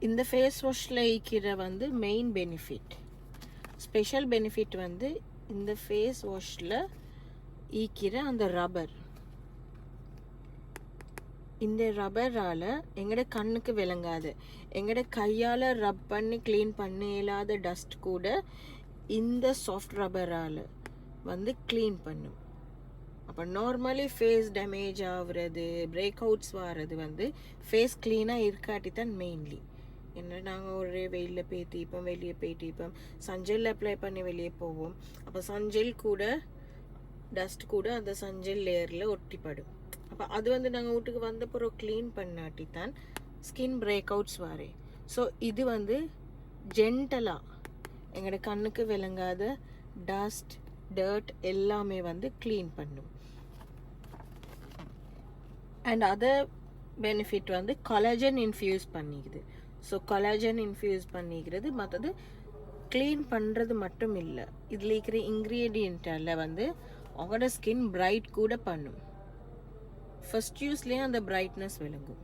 இந்த ஃபேஸ் வாஷில் இருக்கிற வந்து மெயின் பெனிஃபிட், ஸ்பெஷல் பெனிஃபிட் வந்து இந்த ஃபேஸ் வாஷில் ஈக்கிற அந்த ரப்பர். இந்த ரப்பரால் எங்களோட கண்ணுக்கு விளங்காது, எங்களோட கையால் ரப் பண்ணி க்ளீன் பண்ண இயலாத டஸ்ட் கூட இந்த சாஃப்ட் ரப்பரால் வந்து க்ளீன் பண்ணும். அப்போ நார்மலி ஃபேஸ் டேமேஜ் ஆகுறது, பிரேக் அவுட்ஸ் வர்றது வந்து ஃபேஸ் க்ளீனாக இருக்காட்டி தான் மெயின்லி. என்ன நாங்கள் ஒரே வெயிலில் பேத்திப்போம், வெளியே பேட்டிப்போம், சஞ்சல் அப்ளை பண்ணி வெளியே போவோம். அப்போ சஞ்சல் கூட டஸ்ட் கூட அந்த சஞ்சல் லேயரில் ஒட்டிப்படும். அப்போ அது வந்து நாங்கள் வீட்டுக்கு வந்த பிறகு க்ளீன் பண்ணாட்டி தான் ஸ்கின் பிரேக் அவுட்ஸ் வாரே. ஸோ இது வந்து ஜென்டலாக எங்களோட கண்ணுக்கு விளங்காத டஸ்ட் டர்ட் எல்லாமே வந்து க்ளீன் பண்ணும். அண்ட் அதர் பெனிஃபிட் வந்து கொலாஜன் இன்ஃப்யூஸ் பண்ணிக்குது. ஸோ கொலாஜன் இன்ஃப்யூஸ் பண்ணிக்கிறது மற்றது க்ளீன் பண்ணுறது மட்டும் இல்லை, இதில் இருக்கிற இன்க்ரீடியண்ட்டில் வந்து உங்களோட ஸ்கின் பிரைட் கூட பண்ணும். ஃபர்ஸ்ட் யூஸ்லேயே அந்த பிரைட்னஸ் விளங்கும்.